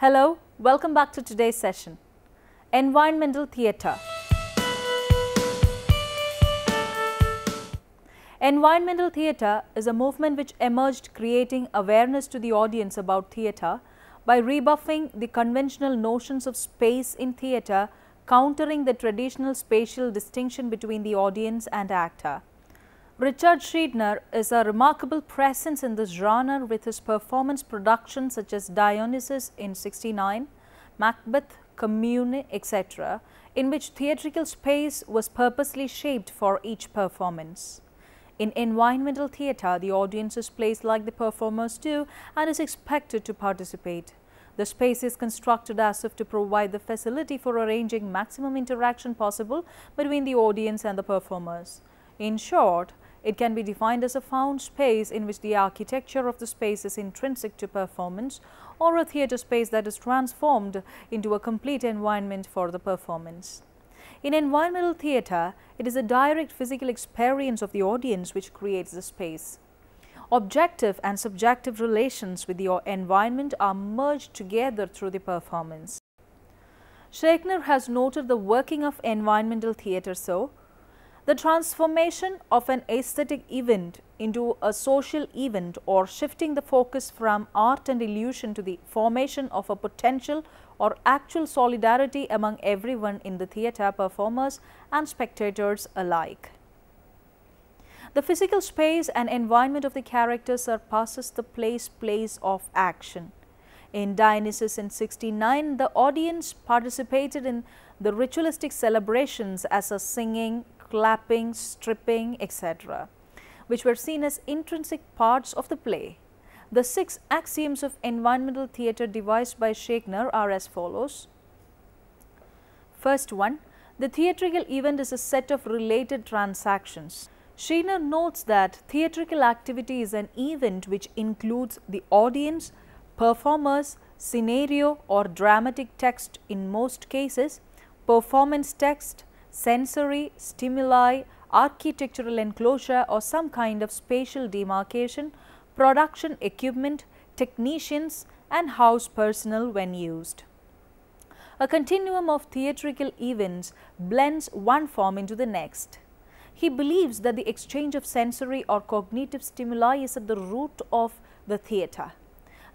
Hello, welcome back to today's session. Environmental theatre. Environmental theatre is a movement which emerged creating awareness to the audience about theatre by rebuffing the conventional notions of space in theatre, countering the traditional spatial distinction between the audience and actor. Richard Schiedner is a remarkable presence in this genre with his performance productions such as Dionysus in 1969, Macbeth, Commune, etc., in which theatrical space was purposely shaped for each performance. In environmental theatre, the audience is placed like the performers do and is expected to participate. The space is constructed as if to provide the facility for arranging maximum interaction possible between the audience and the performers. In short, it can be defined as a found space in which the architecture of the space is intrinsic to performance, or a theatre space that is transformed into a complete environment for the performance. In environmental theatre, it is a direct physical experience of the audience which creates the space. Objective and subjective relations with the environment are merged together through the performance. Schiedner has noted the working of environmental theatre so: the transformation of an aesthetic event into a social event, or shifting the focus from art and illusion to the formation of a potential or actual solidarity among everyone in the theatre, performers and spectators alike. The physical space and environment of the character surpasses the place of action. In Dionysus in 1969, the audience participated in the ritualistic celebrations as a singing, clapping, stripping, etc., which were seen as intrinsic parts of the play. The 6 axioms of environmental theatre devised by Schiedner are as follows. First one, the theatrical event is a set of related transactions. Schiedner notes that theatrical activity is an event which includes the audience, performers, scenario or dramatic text in most cases, performance text, sensory, stimuli, architectural enclosure or some kind of spatial demarcation, production equipment, technicians and house personnel when used. A continuum of theatrical events blends one form into the next. He believes that the exchange of sensory or cognitive stimuli is at the root of the theatre.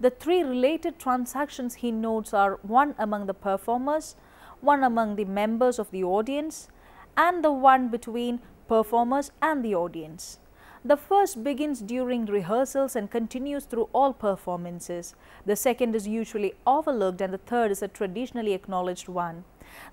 The 3 related transactions he notes are one among the performers, one among the members of the audience, and the one between performers and the audience. The first begins during rehearsals and continues through all performances. The second is usually overlooked and the third is a traditionally acknowledged one.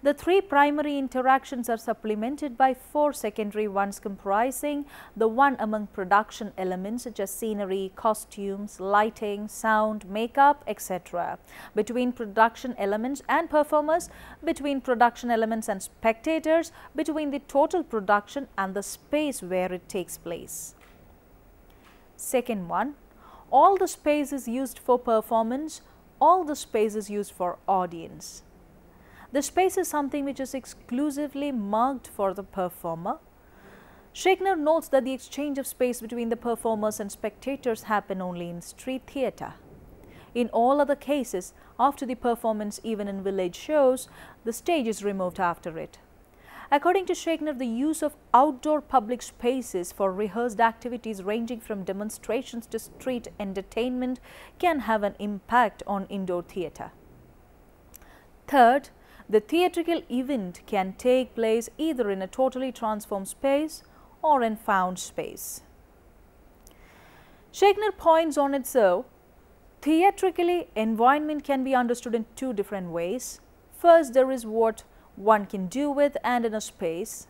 The 3 primary interactions are supplemented by 4 secondary ones comprising the one among production elements such as scenery, costumes, lighting, sound, makeup, etc., between production elements and performers, between production elements and spectators, between the total production and the space where it takes place. Second one, all the space is used for performance, all the space is used for audience. The space is something which is exclusively marked for the performer. Schiedner notes that the exchange of space between the performers and spectators happen only in street theatre. In all other cases, after the performance, even in village shows, the stage is removed after it. According to Schiedner, the use of outdoor public spaces for rehearsed activities ranging from demonstrations to street entertainment can have an impact on indoor theatre. Third, the theatrical event can take place either in a totally transformed space or in found space. Schiedner points on it so: theatrically, environment can be understood in 2 different ways. First, there is what one can do with and in a space.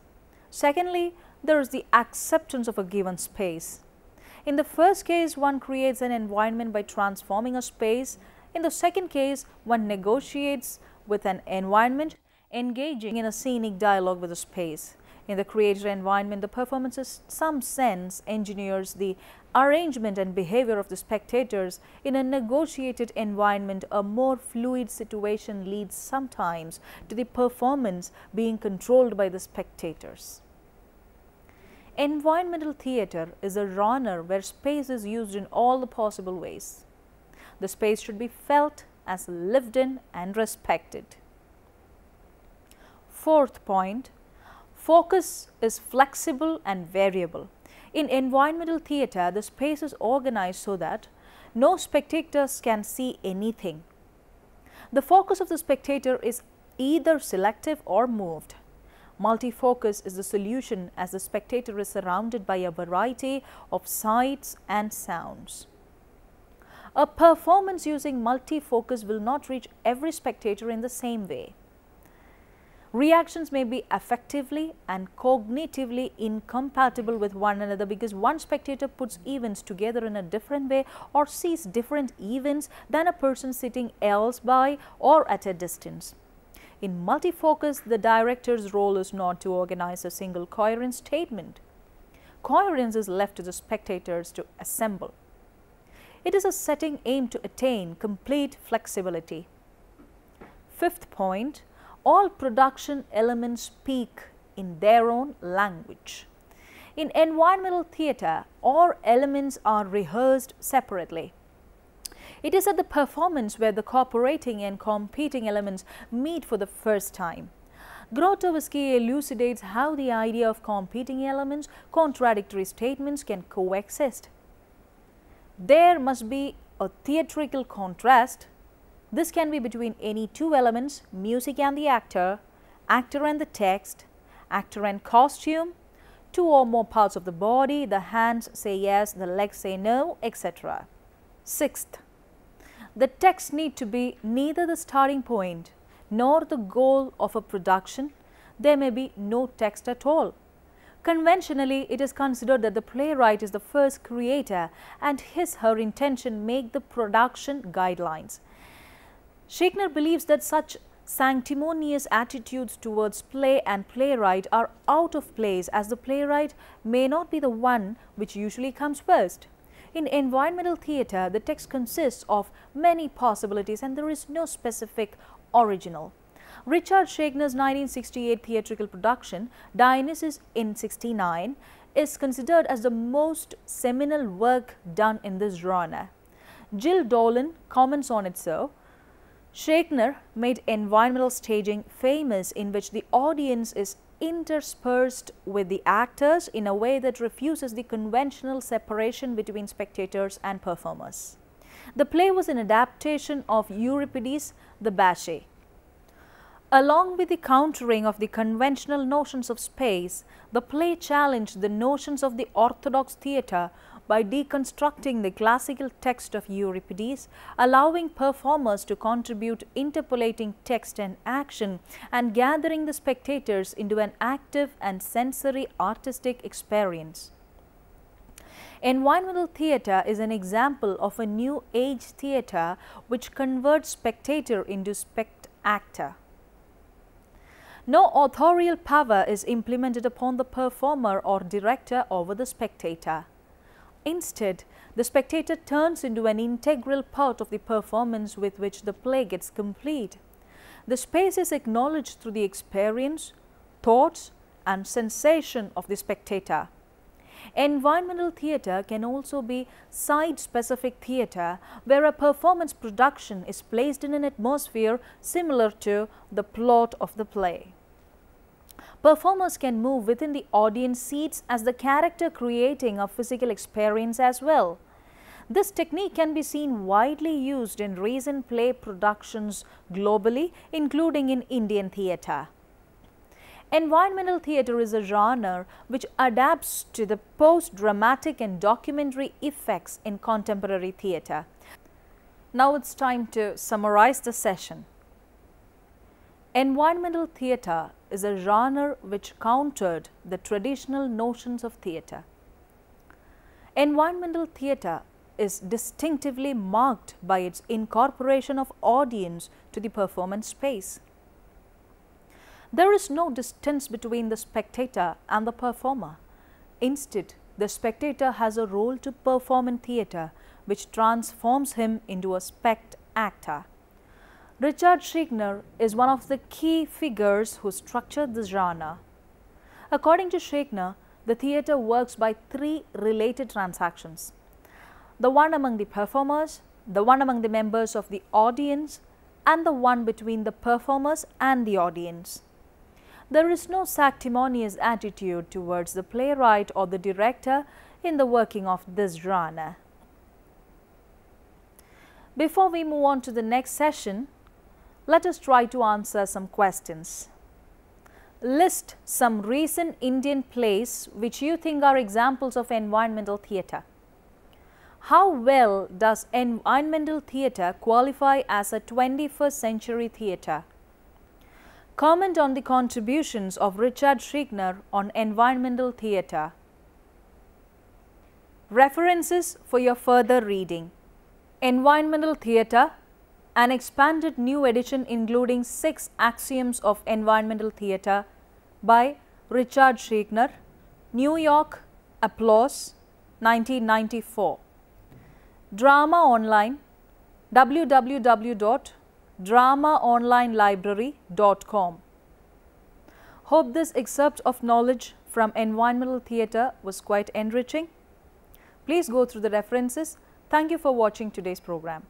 Secondly, there is the acceptance of a given space. In the first case, one creates an environment by transforming a space. In the second case, one negotiates with an environment, engaging in a scenic dialogue with a space. In the created environment, the performance in some sense engineers the arrangement and behavior of the spectators. In a negotiated environment, a more fluid situation leads sometimes to the performance being controlled by the spectators. Environmental theatre is a genre where space is used in all the possible ways. The space should be felt, as lived in and respected. Fourth point, focus is flexible and variable. In environmental theatre, the space is organized so that no spectators can see anything. The focus of the spectator is either selective or moved. Multifocus is the solution as the spectator is surrounded by a variety of sights and sounds. A performance using multifocus will not reach every spectator in the same way. Reactions may be affectively and cognitively incompatible with one another because one spectator puts events together in a different way or sees different events than a person sitting else by or at a distance. In multifocus, the director's role is not to organize a single coherent statement. Coherence is left to the spectators to assemble. It is a setting aimed to attain complete flexibility. Fifth point, all production elements speak in their own language. In environmental theatre, all elements are rehearsed separately. It is at the performance where the cooperating and competing elements meet for the first time. Grotowski elucidates how the idea of competing elements, contradictory statements can coexist. There must be a theatrical contrast. This can be between any two elements, music and the actor and the text, actor and costume, two or more parts of the body, the hands say yes, the legs say no, etc. Sixth, the text need to be neither the starting point nor the goal of a production. There may be no text at all. Conventionally, it is considered that the playwright is the first creator and his/her intention make the production guidelines. Schechner believes that such sanctimonious attitudes towards play and playwright are out of place as the playwright may not be the one which usually comes first. In environmental theatre, the text consists of many possibilities and there is no specific original. Richard Schechner's 1968 theatrical production, Dionysus in 69, is considered as the most seminal work done in this genre. Jill Dolan comments on it so, Schechner made environmental staging famous in which the audience is interspersed with the actors in a way that refuses the conventional separation between spectators and performers. The play was an adaptation of Euripides' The Bacchae. Along with the countering of the conventional notions of space, the play challenged the notions of the orthodox theatre by deconstructing the classical text of Euripides, allowing performers to contribute interpolating text and action and gathering the spectators into an active and sensory artistic experience. Environmental theatre is an example of a new age theatre which converts spectator into spect-actor. No authorial power is implemented upon the performer or director over the spectator. Instead, the spectator turns into an integral part of the performance with which the play gets complete. The space is acknowledged through the experience, thoughts, and sensation of the spectator. Environmental theatre can also be site-specific theatre, where a performance production is placed in an atmosphere similar to the plot of the play. Performers can move within the audience seats as the character creating a physical experience as well. This technique can be seen widely used in recent play productions globally, including in Indian theatre. Environmental theatre is a genre which adapts to the post-dramatic and documentary effects in contemporary theatre. Now it's time to summarize the session. Environmental theatre is a genre which countered the traditional notions of theatre. Environmental theatre is distinctively marked by its incorporation of audience to the performance space. There is no distance between the spectator and the performer. Instead, the spectator has a role to perform in theatre which transforms him into a spect-actor. Richard Schechner is one of the key figures who structured this genre. According to Schechner, the theatre works by three related transactions: the one among the performers, the one among the members of the audience, and the one between the performers and the audience. There is no sanctimonious attitude towards the playwright or the director in the working of this drama. Before we move on to the next session, let us try to answer some questions. List some recent Indian plays which you think are examples of environmental theatre. How well does environmental theatre qualify as a 21st century theatre? Comment on the contributions of Richard Schreiner on environmental theatre. References for your further reading: Environmental Theatre, an expanded new edition including 6 axioms of environmental theatre by Richard Schreiner, New York, Applause, 1994. Drama Online, www.dramaonlinelibrary.com. Hope this excerpt of knowledge from environmental theatre was quite enriching. Please go through the references. Thank you for watching today's program.